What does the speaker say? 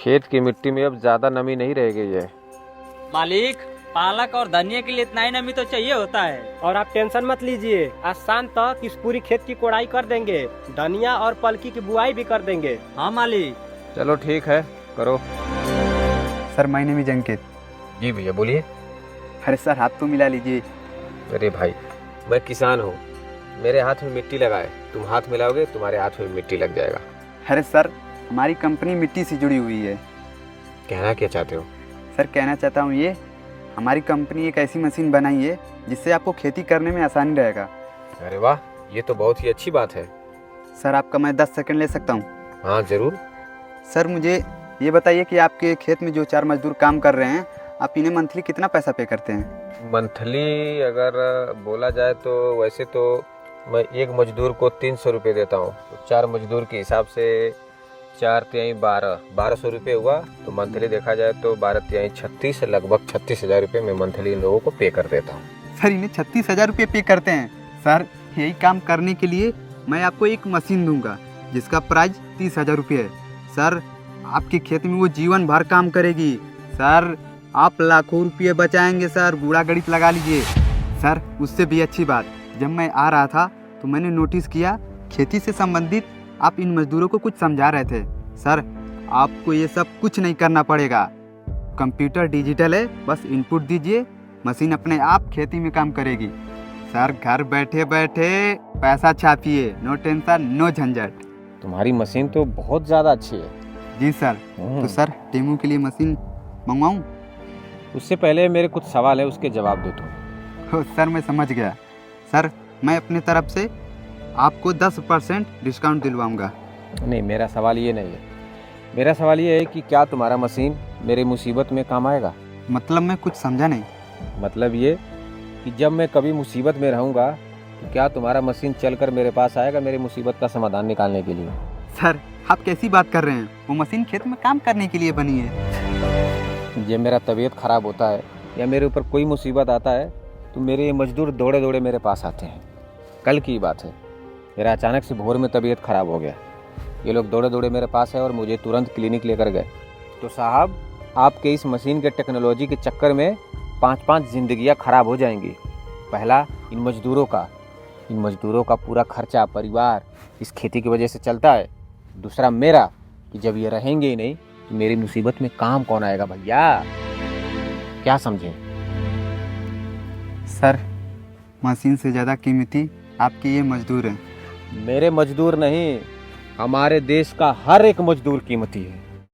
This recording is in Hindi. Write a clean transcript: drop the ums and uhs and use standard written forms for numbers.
खेत की मिट्टी में अब ज्यादा नमी नहीं रह गई है। मालिक, पालक और धनिया के लिए इतना ही नमी तो चाहिए होता है। और आप टेंशन मत लीजिए, आज शाम तक इस पूरी खेत की कोड़ाई कर देंगे, धनिया और पलकी की बुआई भी कर देंगे। हाँ मालिक। चलो ठीक है, करो। सर माय नेम इज अंकित। जी भैया बोलिए। अरे सर हाथ तो मिला लीजिए। अरे भाई, मैं किसान हूँ, मेरे हाथ में मिट्टी लगाए, तुम हाथ मिलाओगे तुम्हारे हाथ में मिट्टी लग जाएगा। अरे सर हमारी कंपनी मिट्टी से जुड़ी हुई है। कहना क्या चाहते हो? सर कहना चाहता हूँ ये हमारी कंपनी एक ऐसी मशीन बनाई है जिससे आपको खेती करने में आसानी रहेगा। अरे वाह, ये तो बहुत ही अच्छी बात है। सर आपका मैं 10 सेकंड ले सकता हूँ? हाँ जरूर। सर मुझे ये बताइए कि आपके खेत में जो 4 मजदूर काम कर रहे हैं, आप इन्हें मंथली कितना पैसा पे करते हैं? मंथली अगर बोला जाए तो वैसे तो मैं एक मजदूर को 300 रुपये देता हूँ, तो 4 मजदूर के हिसाब से 4 तिहाई 1200 रुपये हुआ। तो मंथली देखा जाए तो 12 तिहाई 36, लगभग 36,000 रुपये मैं मंथली इन लोगों को पे कर देता हूँ। सर इन्हें 36,000 रुपये पे करते हैं? सर यही काम करने के लिए मैं आपको एक मशीन दूंगा जिसका प्राइस 30,000 रुपये है। सर आपके खेत में वो जीवन भर काम करेगी। सर आप लाखों रुपये बचाएंगे। सर बूढ़ा गणित लगा लीजिए। सर उससे भी अच्छी बात, जब मैं आ रहा था तो मैंने नोटिस किया खेती से संबंधित आप इन मजदूरों को कुछ समझा रहे थे। सर आपको ये सब कुछ नहीं करना पड़ेगा, कंप्यूटर डिजिटल है, बस इनपुट दीजिए, मशीन अपने आप खेती में काम करेगी। सर घर बैठे बैठे पैसा छापिए, नो टेंशन नो झंझट। तुम्हारी मशीन तो बहुत ज़्यादा अच्छी है। जी सर। तो सर डेमो के लिए मशीन मंगवाऊँ? उससे पहले मेरे कुछ सवाल है, उसके जवाब दो तुम। सर मैं समझ गया। सर मैं अपनी तरफ से आपको 10% डिस्काउंट दिलवाऊंगा। नहीं, मेरा सवाल ये नहीं है। मेरा सवाल ये है कि क्या तुम्हारा मशीन मेरी मुसीबत में काम आएगा? मतलब मैं कुछ समझा नहीं। मतलब ये कि जब मैं कभी मुसीबत में रहूँगा तो क्या तुम्हारा मशीन चलकर मेरे पास आएगा मेरी मुसीबत का समाधान निकालने के लिए? सर आप कैसी बात कर रहे हैं? वो मशीन खेत में काम करने के लिए बनी है। जब मेरा तबीयत ख़राब होता है या मेरे ऊपर कोई मुसीबत आता है तो मेरे ये मजदूर दौड़े दौड़े मेरे पास आते हैं। कल की बात है, मेरा अचानक से भोर में तबीयत ख़राब हो गया, ये लोग दौड़े दौड़े मेरे पास है और मुझे तुरंत क्लिनिक लेकर गए। तो साहब आपके इस मशीन के टेक्नोलॉजी के चक्कर में 5-5 जिंदगियां ख़राब हो जाएंगी। पहला इन मजदूरों का पूरा खर्चा परिवार इस खेती की वजह से चलता है। दूसरा मेरा कि जब ये रहेंगे ही नहीं तो मेरी मुसीबत में काम कौन आएगा भैया? क्या समझें? सर मशीन से ज़्यादा कीमती आपके ये मजदूर हैं। मेरे मजदूर नहीं, हमारे देश का हर एक मजदूर कीमती है।